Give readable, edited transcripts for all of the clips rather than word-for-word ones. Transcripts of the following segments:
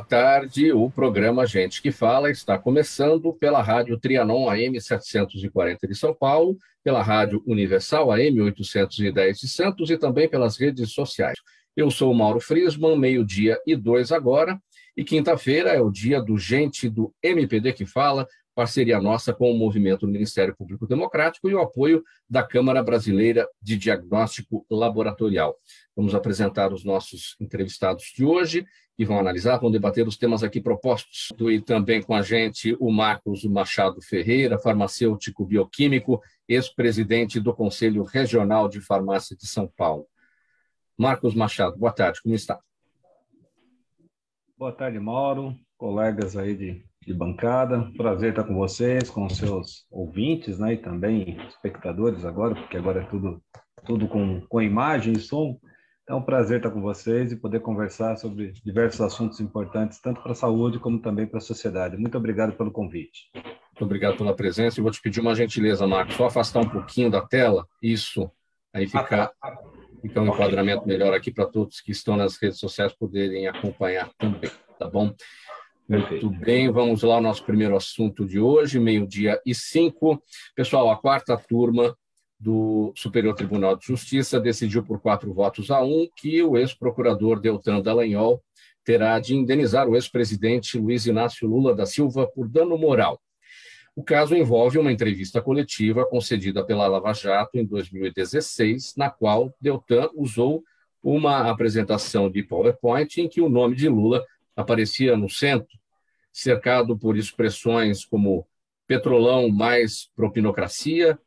tarde. O programa Gente que Fala está começando pela Rádio Trianon AM 740 de São Paulo, pela Rádio Universal AM 810 de Santos e também pelas redes sociais. Eu sou o Mauro Friesman, 12:02 agora, e quinta-feira é o dia do Gente do MPD que Fala, parceria nossa com o Movimento do Ministério Público Democrático e o apoio da Câmara Brasileira de Diagnóstico Laboratorial. Vamos apresentar os nossos entrevistados de hoje, que vão analisar, vão debater os temas aqui propostos. E também com a gente o Marcos Machado Ferreira, farmacêutico bioquímico, ex-presidente do Conselho Regional de Farmácia de São Paulo. Marcos Machado, boa tarde, como está? Boa tarde, Mauro, colegas aí de bancada. Prazer estar com vocês, com os seus ouvintes, né, e também espectadores agora, porque agora é tudo com imagem e som. É um prazer estar com vocês e poder conversar sobre diversos assuntos importantes, tanto para a saúde como também para a sociedade. Muito obrigado pelo convite. Muito obrigado pela presença. Eu vou te pedir uma gentileza, Marcos, só afastar um pouquinho da tela. Isso, aí fica um enquadramento melhor aqui para todos que estão nas redes sociais poderem acompanhar também, tá bom? Perfeito. Muito bem, vamos lá ao nosso primeiro assunto de hoje, 12:05. Pessoal, a quarta turma do Superior Tribunal de Justiça decidiu por 4 votos a 1 que o ex-procurador Deltan Dallagnol terá de indenizar o ex-presidente Luiz Inácio Lula da Silva por dano moral. O caso envolve uma entrevista coletiva concedida pela Lava Jato em 2016, na qual Deltan usou uma apresentação de PowerPoint em que o nome de Lula aparecia no centro, cercado por expressões como petrolão mais propinocracia,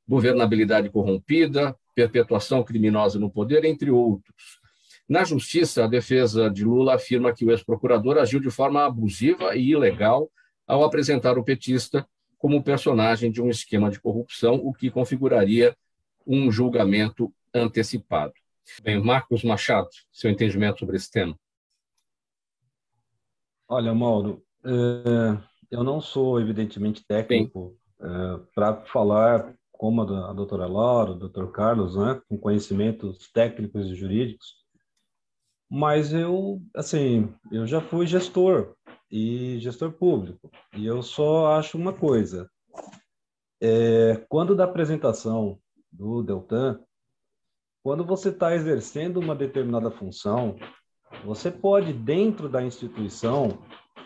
governabilidade corrompida, perpetuação criminosa no poder, entre outros. Na justiça, a defesa de Lula afirma que o ex-procurador agiu de forma abusiva e ilegal ao apresentar o petista como personagem de um esquema de corrupção, o que configuraria um julgamento antecipado. Bem, Marcos Machado, seu entendimento sobre esse tema? Olha, Mauro, eu não sou, evidentemente, técnico para falar como a doutora Laura, o doutor Carlos, né, com conhecimentos técnicos e jurídicos, mas eu já fui gestor e gestor público, e eu só acho uma coisa, quando da apresentação do Deltan, quando você está exercendo uma determinada função, você pode, dentro da instituição,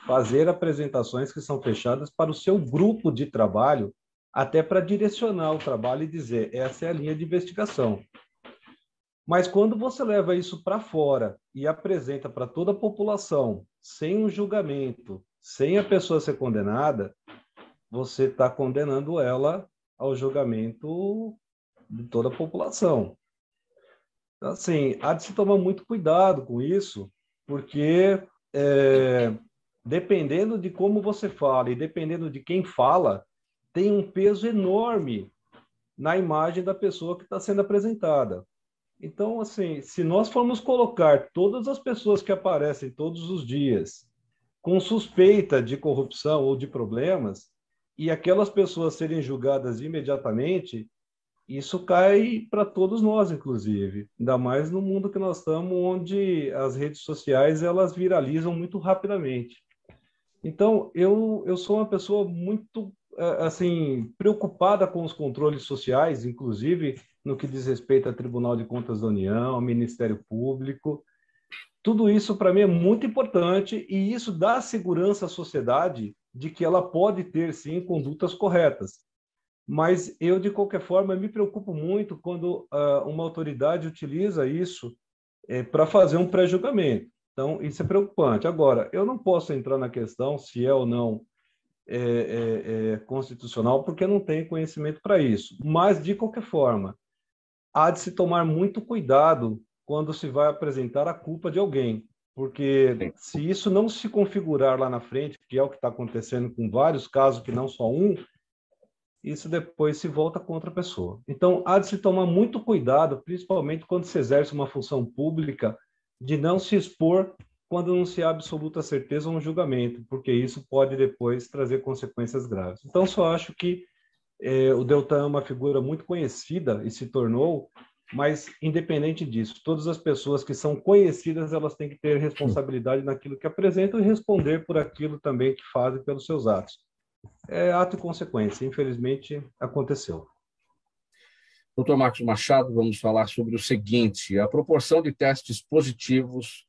fazer apresentações que são fechadas para o seu grupo de trabalho, até para direcionar o trabalho e dizer, essa é a linha de investigação. Mas quando você leva isso para fora e apresenta para toda a população, sem um julgamento, sem a pessoa ser condenada, você está condenando ela ao julgamento de toda a população. Assim, há de se tomar muito cuidado com isso, porque dependendo de como você fala e dependendo de quem fala, tem um peso enorme na imagem da pessoa que está sendo apresentada. Então, assim, se nós formos colocar todas as pessoas que aparecem todos os dias com suspeita de corrupção ou de problemas, e aquelas pessoas serem julgadas imediatamente, isso cai para todos nós, inclusive. Ainda mais no mundo que nós estamos, onde as redes sociais elas viralizam muito rapidamente. Então, eu sou uma pessoa muito preocupada com os controles sociais, inclusive no que diz respeito ao Tribunal de Contas da União, ao Ministério Público. Tudo isso, para mim, é muito importante e isso dá segurança à sociedade de que ela pode ter, sim, condutas corretas. Mas eu, de qualquer forma, me preocupo muito quando uma autoridade utiliza isso para fazer um pré-julgamento. Então, isso é preocupante. Agora, eu não posso entrar na questão se é ou não constitucional, porque eu não tenho conhecimento para isso. Mas, de qualquer forma, há de se tomar muito cuidado quando se vai apresentar a culpa de alguém, porque se isso não se configurar lá na frente, que é o que está acontecendo com vários casos, que não só um, isso depois se volta contra a pessoa. Então, há de se tomar muito cuidado, principalmente quando se exerce uma função pública, de não se expor quando não se há absoluta certeza ou um julgamento, porque isso pode depois trazer consequências graves. Então, só acho que o Deltan é uma figura muito conhecida e se tornou Mas, independente disso, todas as pessoas que são conhecidas, elas têm que ter responsabilidade naquilo que apresentam e responder por aquilo também que fazem pelos seus atos. É ato e consequência. Infelizmente, aconteceu. Doutor Marcos Machado, vamos falar sobre o seguinte: a proporção de testes positivos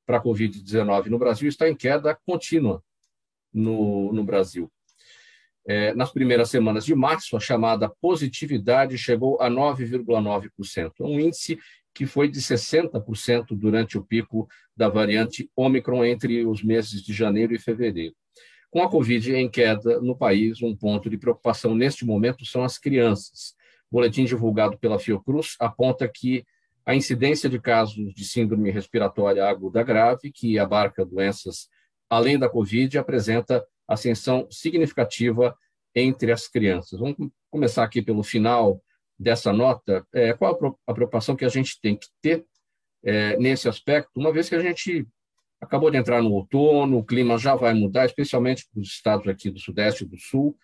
para a Covid-19 no Brasil está em queda contínua no Brasil. Nas primeiras semanas de março, a chamada positividade chegou a 9,9%, um índice que foi de 60% durante o pico da variante Ômicron entre os meses de janeiro e fevereiro. Com a Covid em queda no país, um ponto de preocupação neste momento são as crianças. O boletim divulgado pela Fiocruz aponta que a incidência de casos de síndrome respiratória aguda grave, que abarca doenças além da Covid, apresenta ascensão significativa entre as crianças. Vamos começar aqui pelo final dessa nota. Qual a preocupação que a gente tem que ter nesse aspecto, uma vez que a gente acabou de entrar no outono, o clima já vai mudar, especialmente para os estados aqui do Sudeste e do Sul,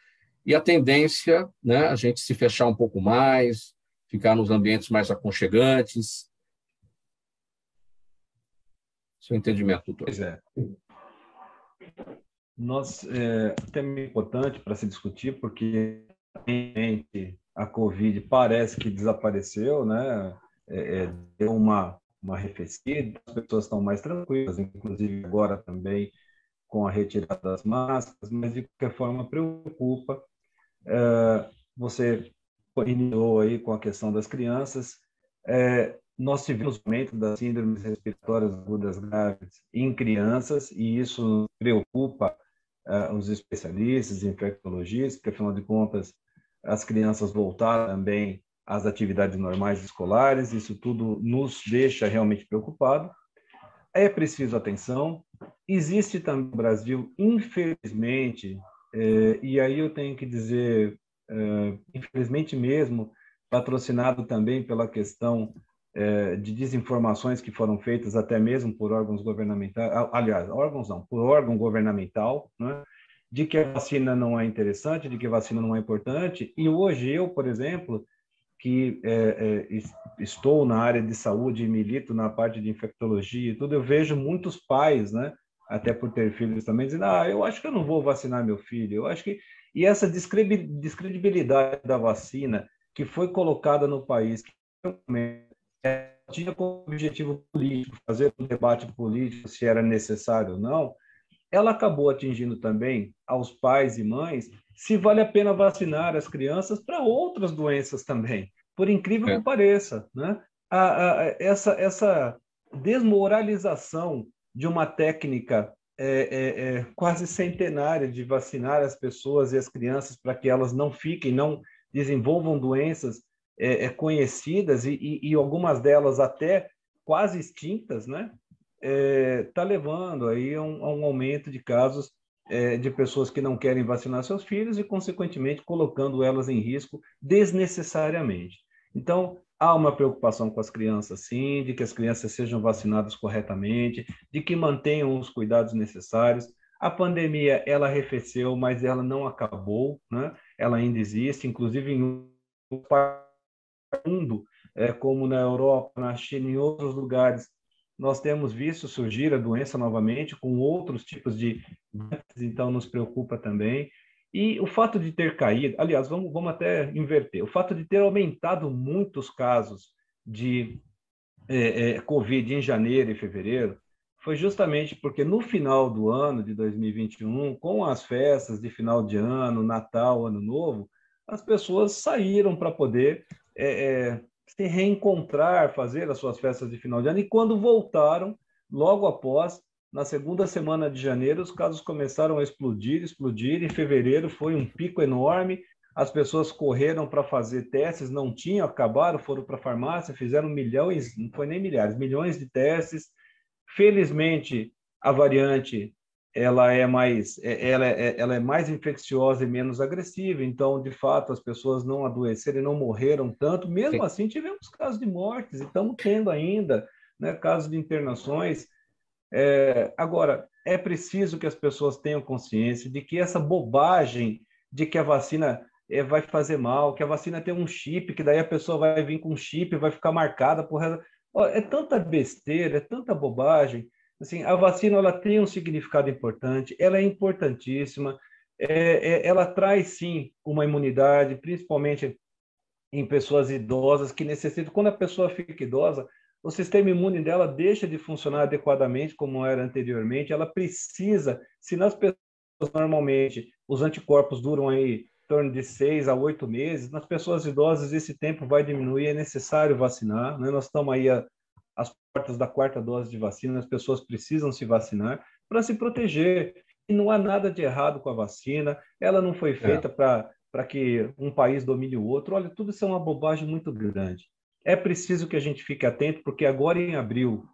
e a tendência, né, a gente se fechar um pouco mais, ficar nos ambientes mais aconchegantes. Seu entendimento, doutor? Pois é. Tema importante para se discutir, porque a Covid parece que desapareceu, né? Deu uma arrefecida, as pessoas estão mais tranquilas, inclusive agora também com a retirada das máscaras, mas de qualquer forma preocupa. Você iniciou aí com a questão das crianças. Nós tivemos o aumento das síndromes respiratórias agudas graves em crianças, e isso preocupa os especialistas, infectologistas, porque, afinal de contas, as crianças voltaram também às atividades normais escolares, isso tudo nos deixa realmente preocupados. É preciso atenção. Existe também no Brasil, infelizmente, e aí eu tenho que dizer, infelizmente mesmo, patrocinado também pela questão de desinformações que foram feitas até mesmo por órgãos governamentais, aliás, órgãos não, por órgão governamental, né, de que a vacina não é interessante, de que a vacina não é importante. E hoje eu, por exemplo, que estou na área de saúde e milito na parte de infectologia e tudo, eu vejo muitos pais, né, até por ter filhos também, dizendo, eu acho que eu não vou vacinar meu filho, eu acho que... E essa descredibilidade da vacina que foi colocada no país, que tinha como objetivo político, fazer um debate político se era necessário ou não, ela acabou atingindo também aos pais e mães se vale a pena vacinar as crianças para outras doenças também, por incrível que pareça, né? Essa desmoralização de uma técnica quase centenária de vacinar as pessoas e as crianças para que elas não fiquem, não desenvolvam doenças conhecidas e algumas delas até quase extintas, né? Está levando aí a um aumento de casos de pessoas que não querem vacinar seus filhos e, consequentemente, colocando elas em risco desnecessariamente. Então, há uma preocupação com as crianças, sim, de que as crianças sejam vacinadas corretamente, de que mantenham os cuidados necessários. A pandemia, ela arrefeceu, mas ela não acabou, né? Ela ainda existe, inclusive em um mundo, como na Europa, na China e em outros lugares, nós temos visto surgir a doença novamente com outros tipos de doenças, então nos preocupa também. E o fato de ter caído, aliás, vamos até inverter, o fato de ter aumentado muitos casos de Covid em janeiro e fevereiro foi justamente porque no final do ano de 2021, com as festas de final de ano, Natal, Ano Novo, as pessoas saíram para poder se reencontrar, fazer as suas festas de final de ano, e quando voltaram, logo após, na segunda semana de janeiro, os casos começaram a explodir, em fevereiro foi um pico enorme, as pessoas correram para fazer testes, não tinham, acabaram, foram para a farmácia, fizeram milhões, não foi nem milhares, milhões de testes. Felizmente, a variante ela é mais infecciosa e menos agressiva, então, de fato, as pessoas não adoeceram e não morreram tanto. Mesmo assim, tivemos casos de mortes, e estamos tendo ainda, né, casos de internações. Agora, é preciso que as pessoas tenham consciência de que essa bobagem de que a vacina vai fazer mal, que a vacina tem um chip, que daí a pessoa vai vir com um chip, vai ficar marcada por resto. Ó, é tanta besteira, é tanta bobagem. Assim, a vacina ela tem um significado importante, ela é importantíssima, ela traz sim uma imunidade, principalmente em pessoas idosas que necessitam. Quando a pessoa fica idosa, o sistema imune dela deixa de funcionar adequadamente como era anteriormente. Ela precisa, se nas pessoas normalmente os anticorpos duram aí em torno de 6 a 8 meses, nas pessoas idosas esse tempo vai diminuir, é necessário vacinar, né? Nós estamos aí às portas da quarta dose de vacina, as pessoas precisam se vacinar para se proteger. E não há nada de errado com a vacina, ela não foi É. feita para que um país domine o outro. Olha, tudo isso é uma bobagem muito grande. É preciso que a gente fique atento, porque agora em abril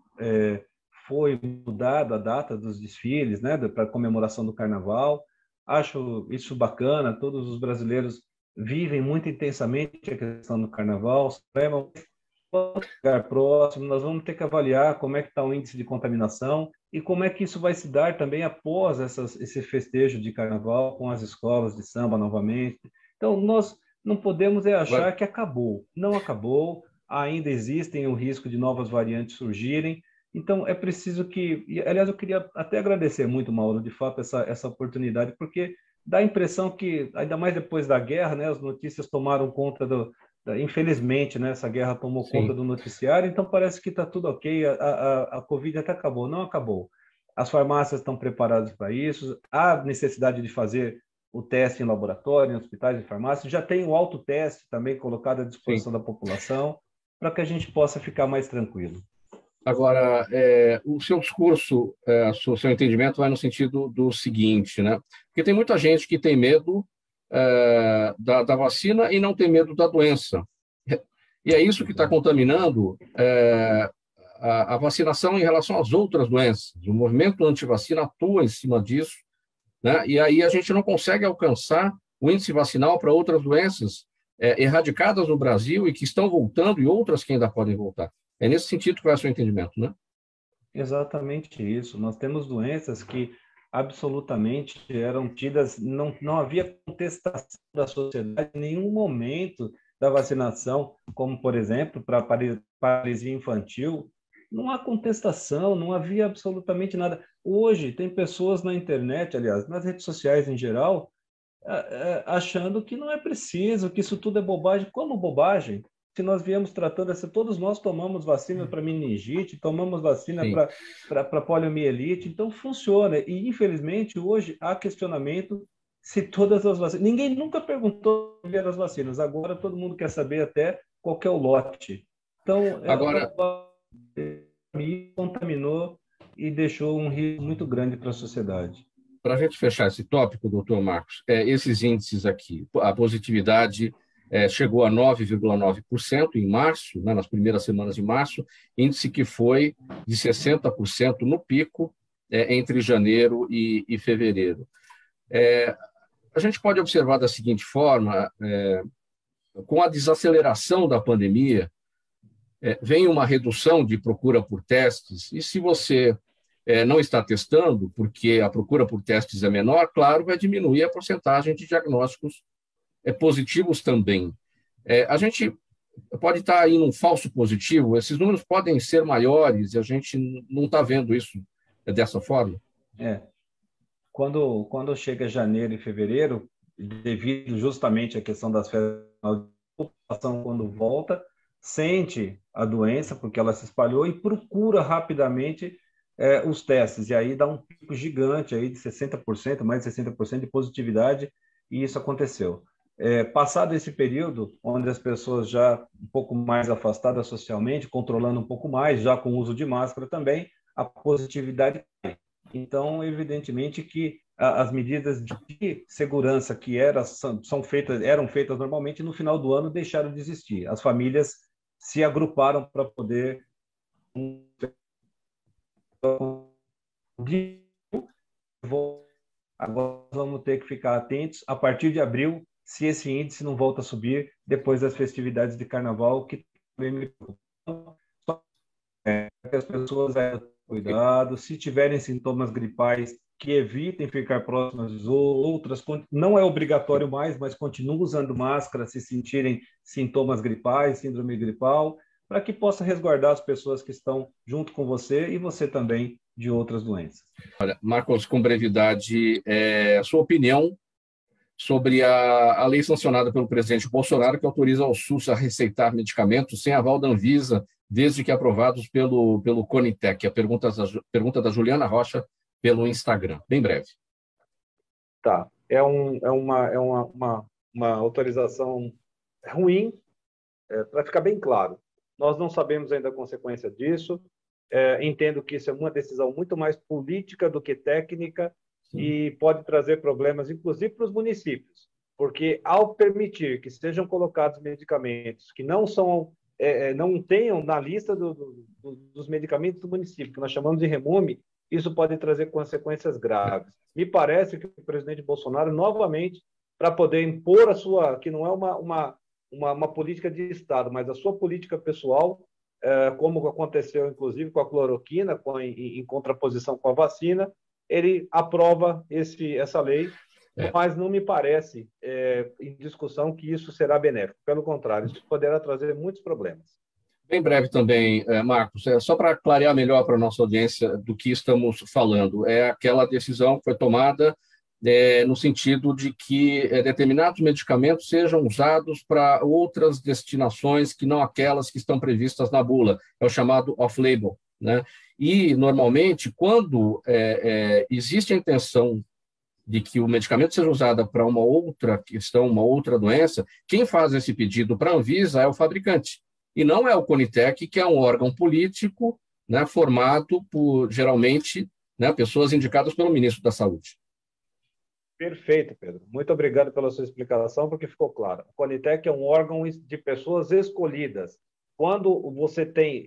foi mudada a data dos desfiles, né, para a comemoração do Carnaval. Acho isso bacana, todos os brasileiros vivem muito intensamente a questão do Carnaval, lugar próximo, nós vamos ter que avaliar como é que está o índice de contaminação e como é que isso vai se dar também após esse festejo de carnaval com as escolas de samba novamente. Então, nós não podemos achar que acabou. Não acabou, ainda existem o risco de novas variantes surgirem. Então, é preciso que... Aliás, eu queria até agradecer muito, Mauro, de fato, essa oportunidade, porque dá a impressão que, ainda mais depois da guerra, né, as notícias tomaram conta infelizmente, né, essa guerra tomou conta Sim. do noticiário, então parece que está tudo ok, a Covid até acabou. Não acabou. As farmácias estão preparadas para isso, há necessidade de fazer o teste em laboratório, em hospitais e farmácias, já tem o autoteste também colocado à Sim. disposição da população, para que a gente possa ficar mais tranquilo. Agora, o seu discurso, o seu entendimento vai no sentido do seguinte, né? Porque tem muita gente que tem medo da vacina e não tem medo da doença. E é isso que está contaminando a vacinação em relação às outras doenças. O movimento antivacina atua em cima disso, né? E aí a gente não consegue alcançar o índice vacinal para outras doenças erradicadas no Brasil e que estão voltando e outras que ainda podem voltar. É nesse sentido que vai o seu entendimento, né? Exatamente isso. Nós temos doenças que absolutamente eram tidas, não havia contestação da sociedade em nenhum momento da vacinação, como, por exemplo, para a paralisia infantil. Não há contestação, não havia absolutamente nada. Hoje, tem pessoas na internet, aliás, nas redes sociais em geral, achando que não é preciso, que isso tudo é bobagem. Como bobagem? Se nós viemos tratando essa, todos nós tomamos vacina para meningite, tomamos vacina Sim. para poliomielite, então funciona. E infelizmente hoje há questionamento se todas as vacinas. Ninguém nunca perguntou sobre as vacinas. Agora todo mundo quer saber até qual que é o lote. Então, Agora, me contaminou e deixou um risco muito grande para a sociedade. para a gente fechar esse tópico, doutor Marcos, esses índices aqui, a positividade chegou a 9,9% em março, né, nas primeiras semanas de março, índice que foi de 60% no pico entre janeiro e fevereiro. A gente pode observar da seguinte forma, com a desaceleração da pandemia, vem uma redução de procura por testes, e se você não está testando, porque a procura por testes é menor, claro, vai diminuir a porcentagem de diagnósticos positivos também. A gente pode estar aí num falso positivo, esses números podem ser maiores e a gente não está vendo isso dessa forma? Quando chega janeiro e fevereiro, devido justamente à questão das férias, a população, quando volta, sente a doença, porque ela se espalhou, e procura rapidamente os testes. E aí dá um pico gigante aí de 60%, mais de 60% de positividade, e isso aconteceu. Passado esse período, onde as pessoas já um pouco mais afastadas socialmente, controlando um pouco mais, já com o uso de máscara também, a positividade cai. Então, evidentemente que as medidas de segurança que eram feitas normalmente, no final do ano deixaram de existir. As famílias se agruparam para poder agora vamos ter que ficar atentos a partir de abril, se esse índice não volta a subir depois das festividades de carnaval, que também me preocupa. Que as pessoas cuidado, se tiverem sintomas gripais, que evitem ficar próximas outras. Não é obrigatório mais, mas continuem usando máscara se sentirem sintomas gripais, síndrome gripal, para que possa resguardar as pessoas que estão junto com você e você também de outras doenças. Olha, Marcos, com brevidade, a sua opinião sobre a lei sancionada pelo presidente Bolsonaro que autoriza ao SUS a receitar medicamentos sem aval da Anvisa, desde que aprovados pelo Conitec. A pergunta da Juliana Rocha pelo Instagram. Bem breve. Tá. É uma autorização ruim, para ficar bem claro. Nós não sabemos ainda a consequência disso. Entendo que isso é uma decisão muito mais política do que técnica. Sim. E pode trazer problemas, inclusive, para os municípios, porque ao permitir que sejam colocados medicamentos que não tenham na lista dos medicamentos do município, que nós chamamos de REMUME, isso pode trazer consequências graves. Me parece que o presidente Bolsonaro, novamente, para poder impor a sua, que não é uma política de Estado, mas a sua política pessoal, como aconteceu, inclusive, com a cloroquina, em contraposição com a vacina, ele aprova essa lei, mas não me parece, em discussão, que isso será benéfico. Pelo contrário, isso poderá trazer muitos problemas. Bem breve também, Marcos, só para clarear melhor para a nossa audiência do que estamos falando, é aquela decisão que foi tomada no sentido de que determinados medicamentos sejam usados para outras destinações que não aquelas que estão previstas na bula, é o chamado off-label, né? E, normalmente, quando existe a intenção de que o medicamento seja usado para uma outra questão, uma outra doença, quem faz esse pedido para a Anvisa é o fabricante, e não é o Conitec, que é um órgão político, né, formado por, geralmente, né, pessoas indicadas pelo ministro da Saúde. Perfeito, Pedro. Muito obrigado pela sua explicação, porque ficou claro. O Conitec é um órgão de pessoas escolhidas. Quando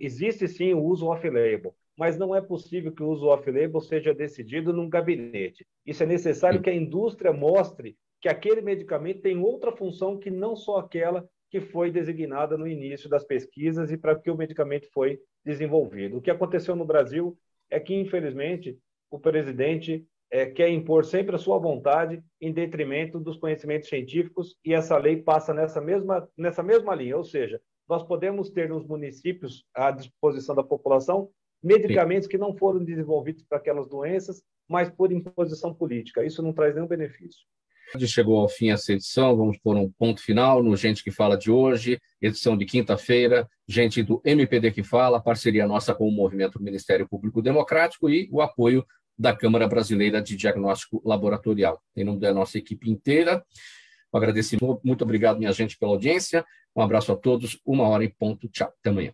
existe sim o uso off-label, mas não é possível que o uso off-label seja decidido num gabinete. Isso é necessário que a indústria mostre que aquele medicamento tem outra função que não só aquela que foi designada no início das pesquisas e para que o medicamento foi desenvolvido. O que aconteceu no Brasil é que, infelizmente, o presidente quer impor sempre a sua vontade em detrimento dos conhecimentos científicos, e essa lei passa nessa mesma linha, ou seja, nós podemos ter nos municípios, à disposição da população, medicamentos Sim. que não foram desenvolvidos para aquelas doenças, mas por imposição política. Isso não traz nenhum benefício. Chegou ao fim essa edição, vamos pôr um ponto final no Gente que Fala de hoje, edição de quinta-feira, gente do MPD que Fala, parceria nossa com o Movimento do Ministério Público Democrático e o apoio da Câmara Brasileira de Diagnóstico Laboratorial. Em nome da nossa equipe inteira, um agradecimento, muito obrigado, minha gente, pela audiência, um abraço a todos, 1h em ponto, tchau, até amanhã.